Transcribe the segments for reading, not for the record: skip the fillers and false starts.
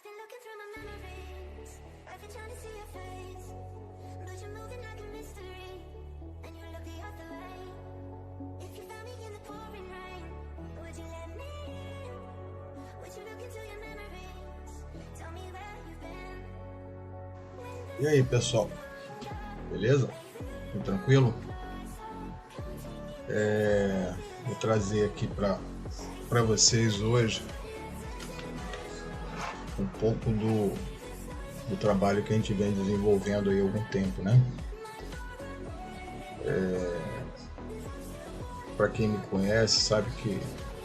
I've been looking through my memories. I've been trying to see your face, but you're moving like a mystery, and you look the other way. If you found me in the pouring rain, would you let me in? Would you look into your memories? Tell me where you've been. E aí, pessoal? Beleza? Tudo tranquilo? Vou trazer aqui para vocês hoje um pouco do trabalho que a gente vem desenvolvendo aí há algum tempo, né? Para quem me conhece sabe que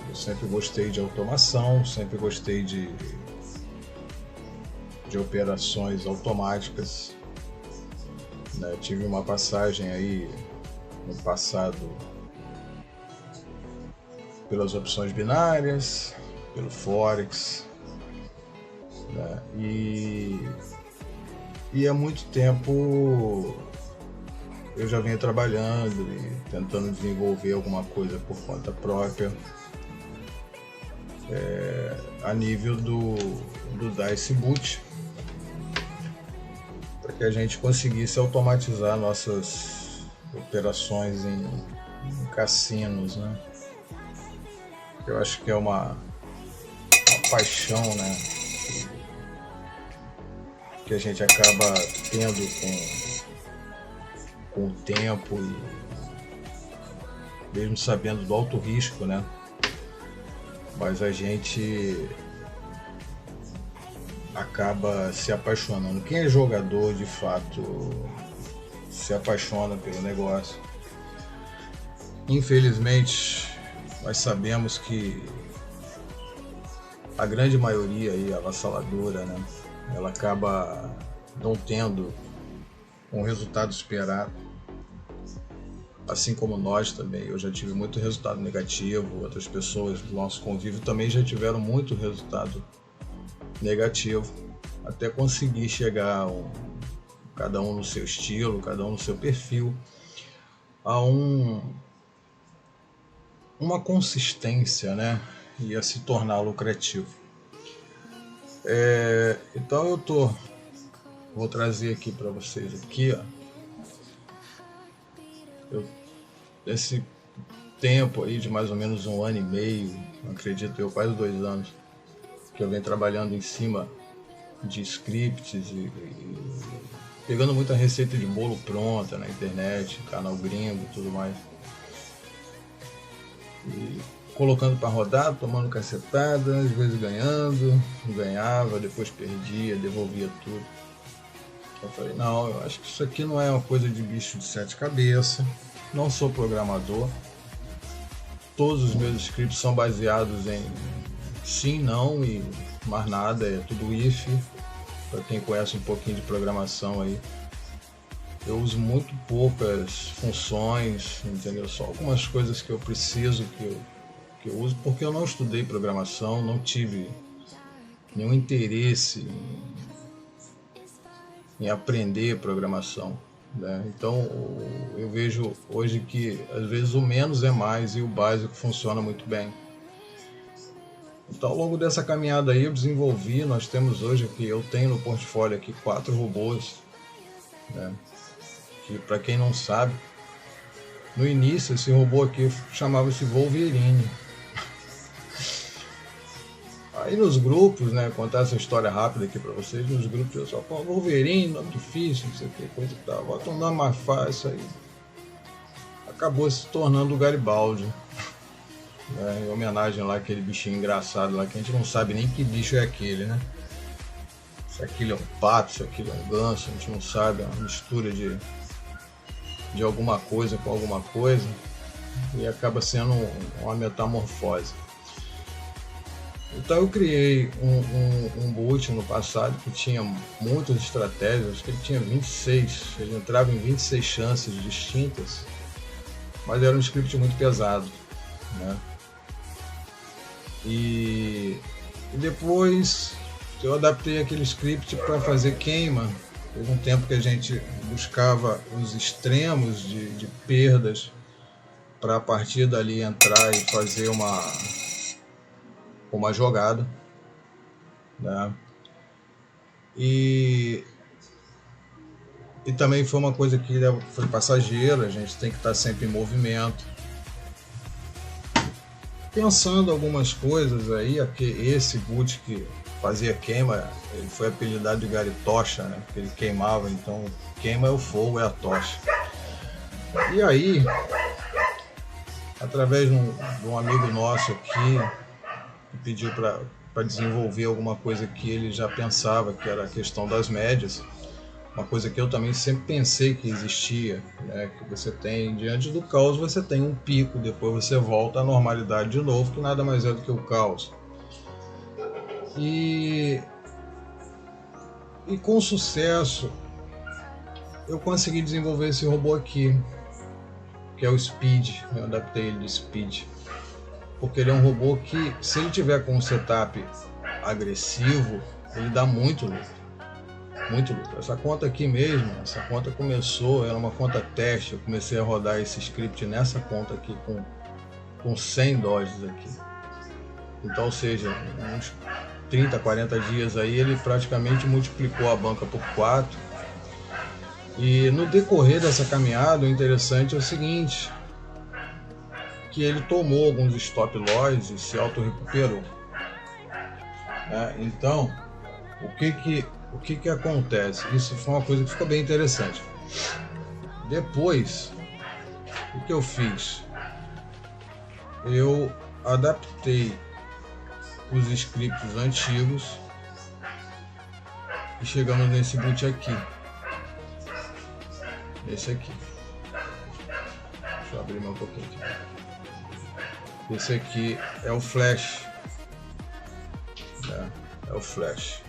eu sempre gostei de automação, sempre gostei de operações automáticas, né? Tive uma passagem aí no passado pelas opções binárias, pelo Forex, né? E há muito tempo eu já venho trabalhando e tentando desenvolver alguma coisa por conta própria, a nível do Dice Boot, para que a gente conseguisse automatizar nossas operações em cassinos, né? Eu acho que é uma paixão, né, que a gente acaba tendo com o tempo, e mesmo sabendo do alto risco, né? Mas a gente acaba se apaixonando. Quem é jogador, de fato, se apaixona pelo negócio. Infelizmente, nós sabemos que a grande maioria aí, avassaladora, né, ela acaba não tendo um resultado esperado, assim como nós também. Eu já tive muito resultado negativo, outras pessoas do nosso convívio também já tiveram muito resultado negativo, até conseguir chegar, cada um no seu estilo, cada um no seu perfil, a uma consistência, né, e a se tornar lucrativo. Então vou trazer aqui para vocês aqui, ó, esse tempo aí de mais ou menos 1 ano e meio, acredito eu, quase 2 anos, que eu venho trabalhando em cima de scripts e pegando muita receita de bolo pronta na internet, canal gringo e tudo mais, e colocando para rodar, tomando cacetada, às vezes ganhava, depois perdia, devolvia tudo. Eu falei, não, eu acho que isso aqui não é uma coisa de bicho de 7 cabeças, não sou programador, todos os meus scripts são baseados em sim, não e mais nada, é tudo if. Para quem conhece um pouquinho de programação aí, eu uso muito poucas funções, entendeu? Só algumas coisas que eu preciso, que eu uso, porque eu não estudei programação, não tive nenhum interesse em aprender programação, né? Então eu vejo hoje que às vezes o menos é mais e o básico funciona muito bem. Então, ao longo dessa caminhada aí, eu desenvolvi, nós temos hoje aqui, eu tenho no portfólio aqui 4 robôs, né? Que, para quem não sabe, no início esse robô aqui chamava-se Wolverine. Aí nos grupos, né, contar essa história rápida aqui para vocês, nos grupos eu só falo Wolverine, nome difícil, não sei o que, coisa e tal, bota um nome mais fácil aí. Acabou se tornando o Garibaldi. Em homenagem lá àquele bichinho engraçado lá, que a gente não sabe nem que bicho é aquele, né? Se aquilo é um pato, se aquilo é um ganso, a gente não sabe, é uma mistura de alguma coisa com alguma coisa, e acaba sendo uma metamorfose. Então eu criei um boot no passado que tinha muitas estratégias, acho que ele tinha 26, ele entrava em 26 chances distintas, mas era um script muito pesado, né? E depois eu adaptei aquele script para fazer queima. Teve um tempo que a gente buscava os extremos de perdas para a partir dali entrar e fazer uma jogada, né? E também foi uma coisa que foi passageira, a gente tem que estar sempre em movimento. Pensando algumas coisas aí, esse boot que fazia queima, ele foi apelidado de Garitocha, né? Porque ele queimava, então queima é o fogo, é a tocha. E aí, através de um amigo nosso aqui, que pediu para desenvolver alguma coisa que ele já pensava, que era a questão das médias, uma coisa que eu também sempre pensei que existia, né? Que você tem, diante do caos, você tem um pico, depois você volta à normalidade de novo, que nada mais é do que o caos. E com sucesso, eu consegui desenvolver esse robô aqui, que é o Speed. Eu adaptei ele de Speed, porque ele é um robô que, se ele tiver com um setup agressivo, ele dá muito lucro. Muito lucro. Essa conta aqui mesmo, essa conta começou, era uma conta teste, eu comecei a rodar esse script nessa conta aqui com 100 dólares aqui. Então, ou seja, uns 30, 40 dias aí, ele praticamente multiplicou a banca por 4. E no decorrer dessa caminhada, o interessante é o seguinte, que ele tomou alguns stop loss e se auto-recuperou. Então, o que acontece? Isso foi uma coisa que ficou bem interessante. Depois, o que eu fiz? Eu adaptei os scripts antigos e chegamos nesse boot aqui. Esse aqui. Deixa eu abrir mais um pouquinho aqui. Esse aqui é o Flash. É o Flash.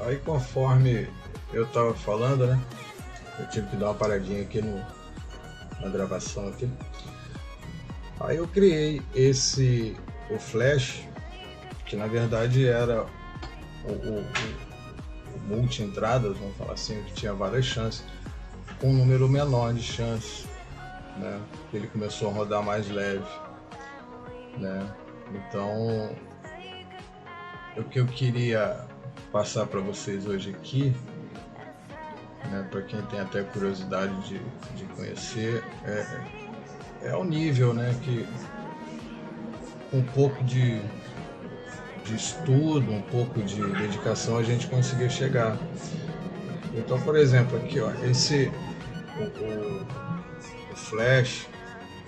Aí, conforme eu estava falando, né? Eu tive que dar uma paradinha aqui na gravação aqui. Aí eu criei o Flash, que na verdade era o multi-entradas, vamos falar assim, que tinha várias chances, com um número menor de chances, né? Ele começou a rodar mais leve, né? Então, o que eu queria passar para vocês hoje aqui, né, para quem tem até curiosidade de conhecer, é o nível, né, que com um pouco de estudo, um pouco de dedicação, a gente conseguiu chegar. Então, por exemplo, aqui, ó, o Flash,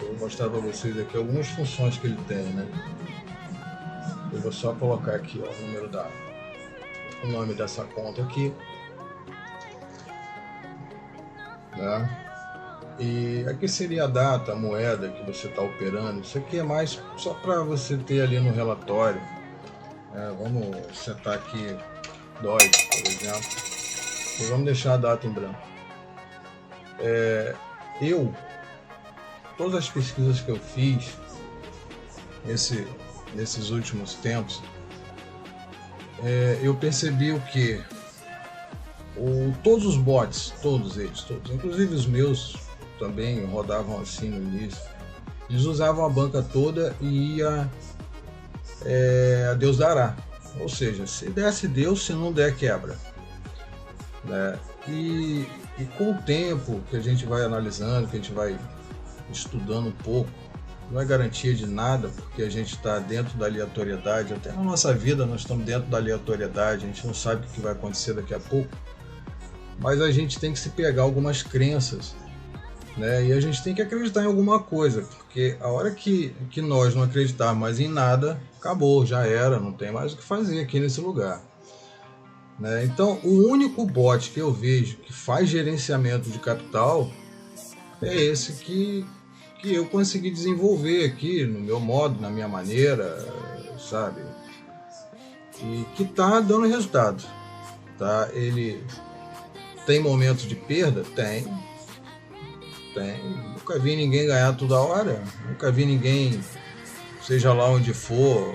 eu vou mostrar para vocês aqui algumas funções que ele tem, né? Eu vou só colocar aqui, ó, o nome dessa conta aqui, né? E aqui seria a data, a moeda que você está operando. Isso aqui é mais só para você ter ali no relatório. Vamos setar aqui DOI, por exemplo, e vamos deixar a data em branco. Todas as pesquisas que eu fiz nesses últimos tempos, eu percebi o que? Todos os bots, todos eles, inclusive os meus também rodavam assim no início, eles usavam a banca toda e ia a Deus dará, ou seja, se desse Deus, se não der quebra, né? E com o tempo que a gente vai analisando, que a gente vai estudando um pouco, não é garantia de nada, porque a gente está dentro da aleatoriedade, até na nossa vida nós estamos dentro da aleatoriedade, a gente não sabe o que vai acontecer daqui a pouco, mas a gente tem que se pegar algumas crenças, né? E a gente tem que acreditar em alguma coisa, porque a hora que nós não acreditarmos mais em nada, acabou, já era, não tem mais o que fazer aqui nesse lugar, né? Então, o único bot que eu vejo que faz gerenciamento de capital é esse que eu consegui desenvolver aqui no meu modo, na minha maneira, sabe? E que tá dando resultado, tá? Ele tem momentos de perda? Tem. Nunca vi ninguém ganhar toda hora, nunca vi ninguém, seja lá onde for,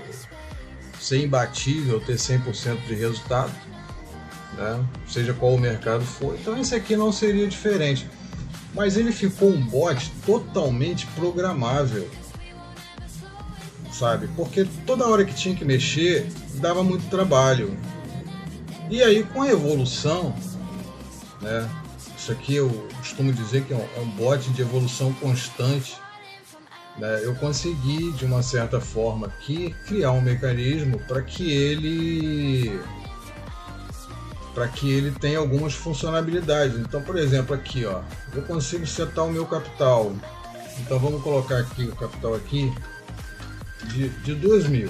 ser imbatível, ter 100% de resultado, né? Seja qual o mercado for. Então esse aqui não seria diferente. mas ele ficou um bot totalmente programável, sabe? Porque toda hora que tinha que mexer dava muito trabalho. E aí, com a evolução, né? Isso aqui eu costumo dizer que é um bot de evolução constante, né? Eu consegui, de uma certa forma, aqui, criar um mecanismo para que ele tenha algumas funcionalidades. Então, por exemplo, aqui, ó, eu consigo setar o meu capital. Então vamos colocar aqui o capital aqui de 2.000.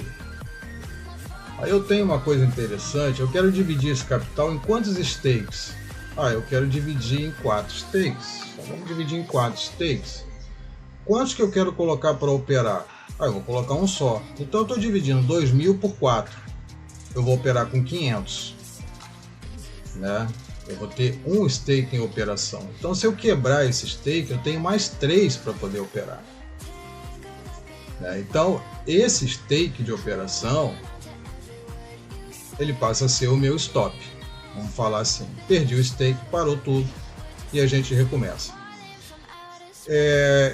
Aí eu tenho uma coisa interessante, eu quero dividir esse capital em quantos stakes? Eu quero dividir em 4 stakes. Então vamos dividir em 4 stakes. Quantos que eu quero colocar para operar? Eu vou colocar um só. Então eu estou dividindo 2.000 por 4. Eu vou operar com 500. Né? Eu vou ter um stake em operação. Então, se eu quebrar esse stake, eu tenho mais 3 para poder operar. Né? Então, esse stake de operação, ele passa a ser o meu stop. Vamos falar assim. Perdi o stake, parou tudo e a gente recomeça.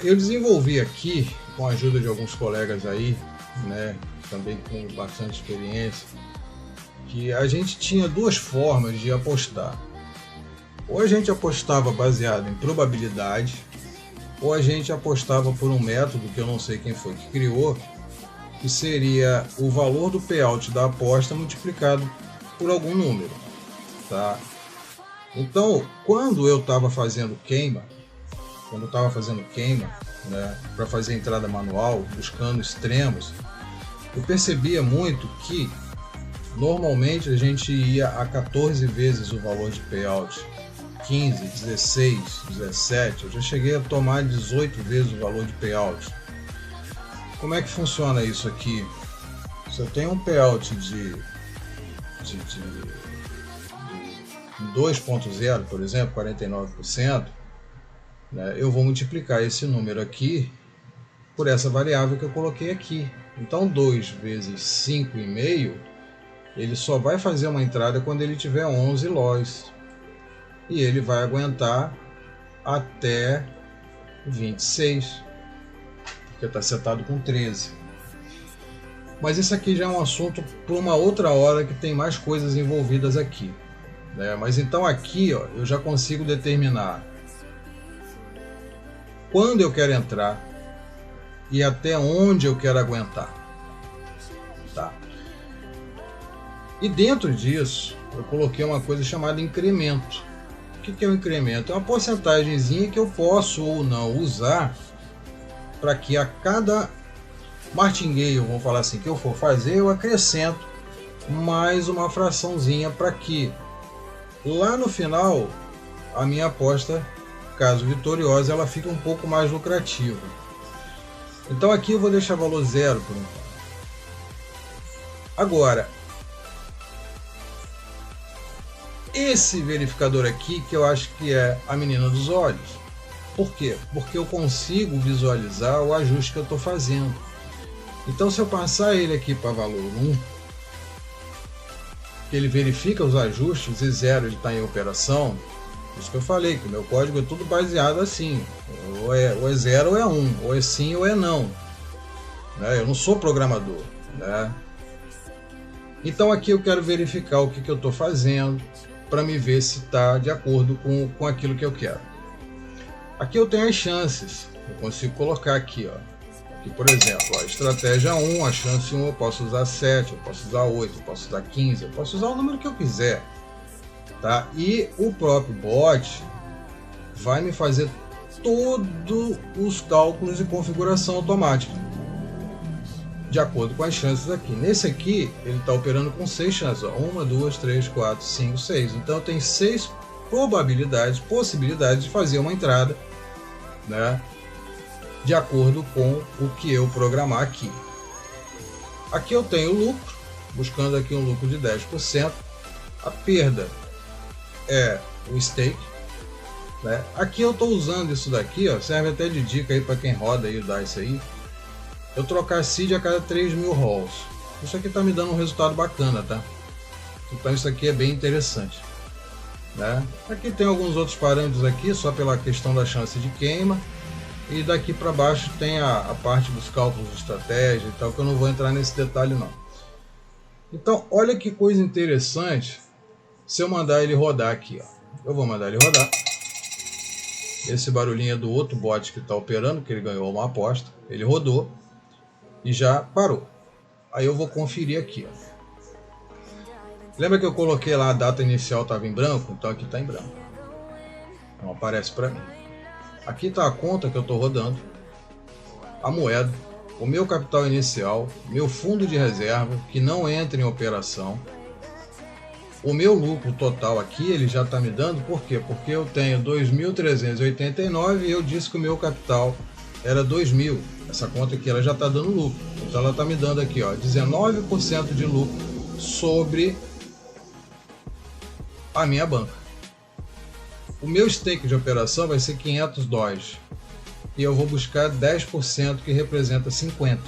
Eu desenvolvi aqui, com a ajuda de alguns colegas aí, né, também com bastante experiência, que a gente tinha duas formas de apostar. Ou a gente apostava baseado em probabilidade, ou a gente apostava por um método que eu não sei quem foi que criou, que seria o valor do payout da aposta multiplicado por algum número. Tá? Então, quando eu estava fazendo queima, né, para fazer entrada manual, buscando extremos, eu percebia muito que normalmente a gente ia a 14 vezes o valor de payout, 15, 16, 17, eu já cheguei a tomar 18 vezes o valor de payout. Como é que funciona isso aqui? Se eu tenho um payout de 2.0, por exemplo, 49%, né, eu vou multiplicar esse número aqui por essa variável que eu coloquei aqui. Então 2 vezes 5,5, ele só vai fazer uma entrada quando ele tiver 11 loss. E ele vai aguentar até 26, porque está setado com 13. Mas isso aqui já é um assunto para uma outra hora, que tem mais coisas envolvidas aqui, né? Mas então aqui, ó, eu já consigo determinar quando eu quero entrar e até onde eu quero aguentar. Tá? E dentro disso, eu coloquei uma coisa chamada incremento. O que é o incremento? É uma porcentagemzinha que eu posso ou não usar para que a cada martingale, vamos falar assim, que eu for fazer, eu acrescento mais uma fraçãozinha para que lá no final a minha aposta, caso vitoriosa, ela fique um pouco mais lucrativa. Então aqui eu vou deixar valor 0 por enquanto. Agora, esse verificador aqui, que eu acho que é a menina dos olhos. Por quê? Porque eu consigo visualizar o ajuste que eu estou fazendo. Então, se eu passar ele aqui para valor 1, ele verifica os ajustes e 0 ele está em operação. Isso que eu falei, que o meu código é tudo baseado assim. Ou é 0 ou é 1, ou é sim ou é não. Né? Eu não sou programador. Né? Então aqui eu quero verificar o que eu estou fazendo, para me ver se está de acordo com aquilo que eu quero. Aqui eu tenho as chances, eu consigo colocar aqui, ó. Aqui, por exemplo, a estratégia 1, a chance 1, eu posso usar 7, eu posso usar 8, eu posso usar 15, eu posso usar o número que eu quiser. Tá? E o próprio bot vai me fazer todos os cálculos de configuração automática, de acordo com as chances aqui. Nesse aqui, ele está operando com 6 chances. 1, 2, 3, 4, 5, 6. Então eu tenho 6 possibilidades de fazer uma entrada, né, de acordo com o que eu programar aqui. Aqui eu tenho o lucro, buscando aqui um lucro de 10%. A perda é o stake. Né? Aqui eu estou usando isso daqui, ó, serve até de dica aí para quem roda aí o DICE aí. Eu trocar seed a cada 3.000 rolls. Isso aqui está me dando um resultado bacana, tá? Então isso aqui é bem interessante. né? Aqui tem alguns outros parâmetros aqui, só pela questão da chance de queima. E daqui para baixo tem a parte dos cálculos de estratégia e tal, que eu não vou entrar nesse detalhe não. Então, olha que coisa interessante se eu mandar ele rodar aqui, ó. Eu vou mandar ele rodar. Esse barulhinho é do outro bot que está operando, que ele ganhou uma aposta. Ele rodou e já parou. Aí eu vou conferir aqui, ó. Lembra que eu coloquei lá a data inicial estava em branco? Então aqui está em branco. Não aparece para mim. Aqui está a conta que eu estou rodando, a moeda, o meu capital inicial, meu fundo de reserva, que não entra em operação. O meu lucro total aqui, ele já está me dando, por quê? Porque eu tenho 2.389 e eu disse que o meu capital era 2.000. Essa conta aqui ela já está dando lucro. Então ela está me dando aqui, ó, 19% de lucro sobre a minha banca. O meu stake de operação vai ser 500 dólares e eu vou buscar 10%, que representa 50.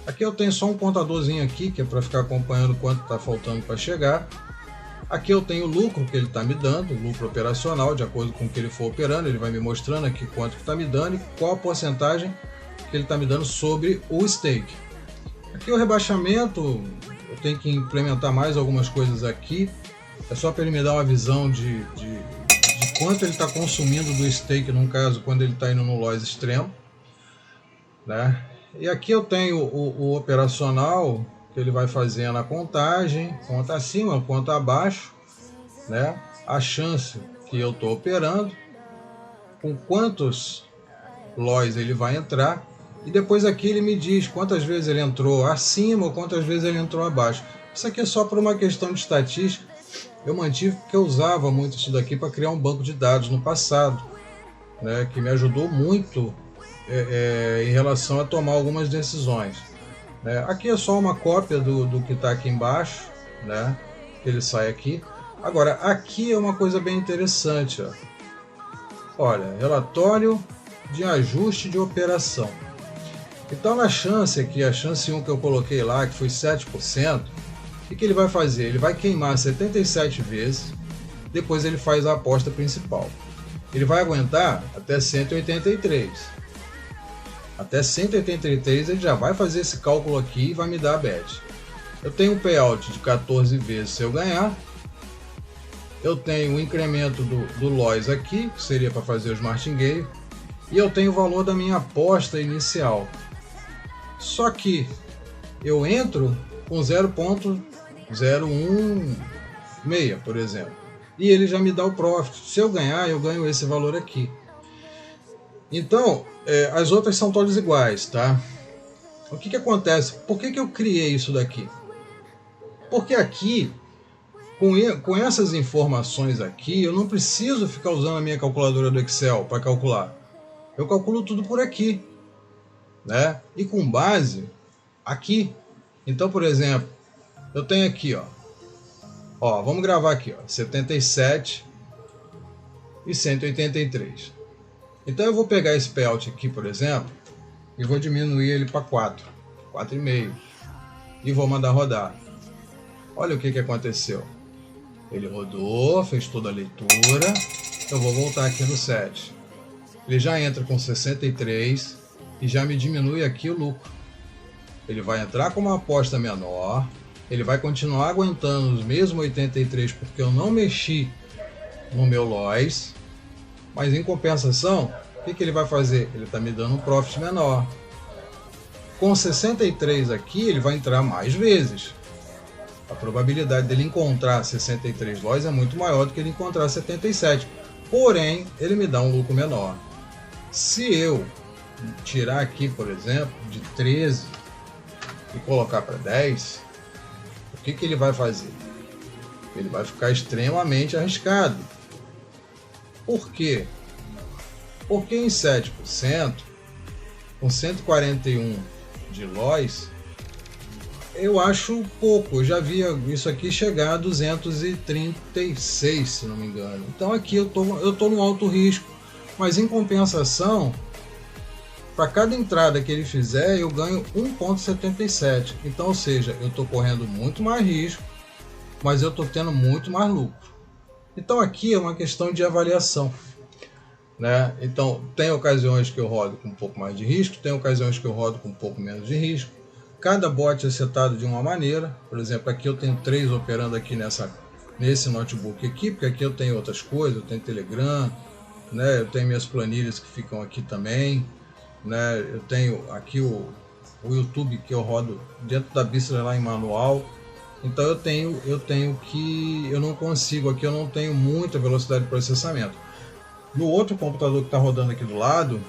Aqui eu tenho só um contadorzinho aqui, que é para ficar acompanhando quanto está faltando para chegar. Aqui eu tenho o lucro que ele está me dando, lucro operacional, de acordo com o que ele for operando, ele vai me mostrando aqui quanto que está me dando e qual a porcentagem que ele está me dando sobre o stake. Aqui o rebaixamento, eu tenho que implementar mais algumas coisas aqui, é só para ele me dar uma visão de quanto ele está consumindo do stake, no caso, quando ele está indo no loss extremo, né? E aqui eu tenho o operacional, que ele vai fazendo a contagem, conta acima, conta abaixo, né? A chance que eu estou operando, com quantos loss ele vai entrar, e depois aqui ele me diz quantas vezes ele entrou acima ou quantas vezes ele entrou abaixo. Isso aqui é só por uma questão de estatística. Eu mantive porque eu usava muito isso daqui para criar um banco de dados no passado, né, que me ajudou muito em relação a tomar algumas decisões. Aqui é só uma cópia do que está aqui embaixo, né, que ele sai aqui. Agora, aqui é uma coisa bem interessante. Ó. Olha, relatório de ajuste de operação. Então, na chance aqui, a chance 1 que eu coloquei lá, que foi 7%, o que ele vai fazer? Ele vai queimar 77 vezes, depois ele faz a aposta principal. Ele vai aguentar até 183. Até 183 ele já vai fazer esse cálculo aqui e vai me dar a bet. Eu tenho um payout de 14 vezes se eu ganhar. Eu tenho um incremento do loss aqui, que seria para fazer os martingale. E eu tenho o valor da minha aposta inicial. Só que eu entro com 0,016, por exemplo. E ele já me dá o profit. Se eu ganhar, eu ganho esse valor aqui. Então, as outras são todas iguais, tá? O que acontece? Por que eu criei isso daqui? Porque aqui, com essas informações aqui, eu não preciso ficar usando a minha calculadora do Excel para calcular. Eu calculo tudo por aqui, né? E com base aqui. Então, por exemplo, eu tenho aqui, ó, vamos gravar aqui, ó, 77 e 183. Então eu vou pegar esse payout aqui, por exemplo, e vou diminuir ele para 4,5 e vou mandar rodar. Olha o que aconteceu. Ele rodou, fez toda a leitura. Eu vou voltar aqui no 7. Ele já entra com 63 e já me diminui aqui o lucro. Ele vai entrar com uma aposta menor, ele vai continuar aguentando os mesmos 83 porque eu não mexi no meu loss, mas em compensação, o que ele vai fazer? Ele está me dando um profit menor. Com 63 aqui, ele vai entrar mais vezes. A probabilidade dele encontrar 63 loss é muito maior do que ele encontrar 77. Porém, ele me dá um lucro menor. Se eu tirar aqui, por exemplo, de 13 e colocar para 10, o que ele vai fazer? Ele vai ficar extremamente arriscado. Por quê? Porque em 7%, com 141 de loss, eu acho pouco. Eu já via isso aqui chegar a 236, se não me engano. Então aqui eu tô no alto risco, mas em compensação, para cada entrada que ele fizer, eu ganho 1,77. Então, ou seja, eu estou correndo muito mais risco, mas eu estou tendo muito mais lucro. Então aqui é uma questão de avaliação, né? Então tem ocasiões que eu rodo com um pouco mais de risco, tem ocasiões que eu rodo com um pouco menos de risco. Cada bot é setado de uma maneira. Por exemplo, aqui eu tenho 3 operando aqui nesse notebook aqui, porque aqui eu tenho outras coisas, eu tenho Telegram, né? Eu tenho minhas planilhas que ficam aqui também, né? Eu tenho aqui o YouTube que eu rodo dentro da Bistro lá em manual. Então eu tenho que eu não consigo aqui, eu não tenho muita velocidade de processamento. No outro computador que está rodando aqui do lado,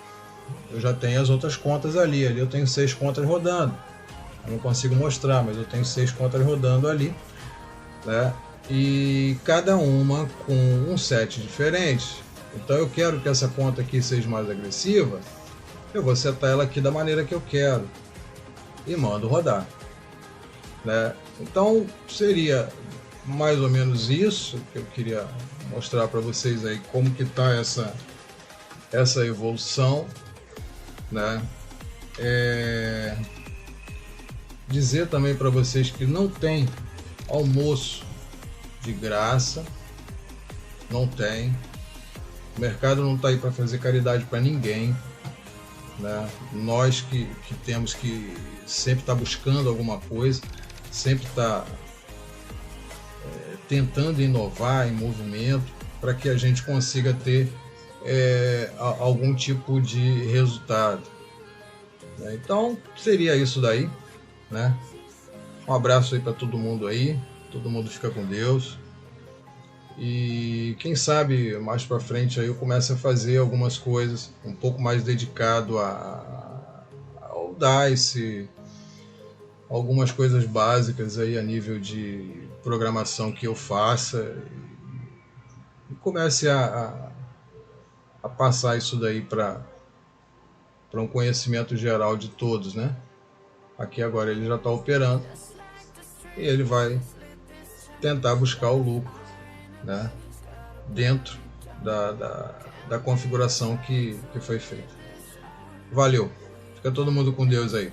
eu já tenho as outras contas ali eu tenho 6 contas rodando. Eu não consigo mostrar, mas eu tenho 6 contas rodando ali, né? E cada uma com um set diferente. Então eu quero que essa conta aqui seja mais agressiva, eu vou setar ela aqui da maneira que eu quero e mando rodar, né? Então seria mais ou menos isso que eu queria mostrar para vocês aí, como que tá essa evolução, né? Dizer também para vocês que não tem almoço de graça, não tem. O mercado não está aí para fazer caridade para ninguém, né? Nós que temos que sempre estar buscando alguma coisa, sempre estar tentando inovar em movimento para que a gente consiga ter algum tipo de resultado. Então seria isso daí, né? Um abraço aí para todo mundo aí, todo mundo fica com Deus. E quem sabe mais para frente aí eu comece a fazer algumas coisas um pouco mais dedicado ao DICE, algumas coisas básicas aí a nível de programação que eu faça e comece a passar isso daí para um conhecimento geral de todos, né? Aqui agora ele já está operando e ele vai tentar buscar o lucro, né? Dentro da configuração que foi feita. Valeu! Fica todo mundo com Deus aí.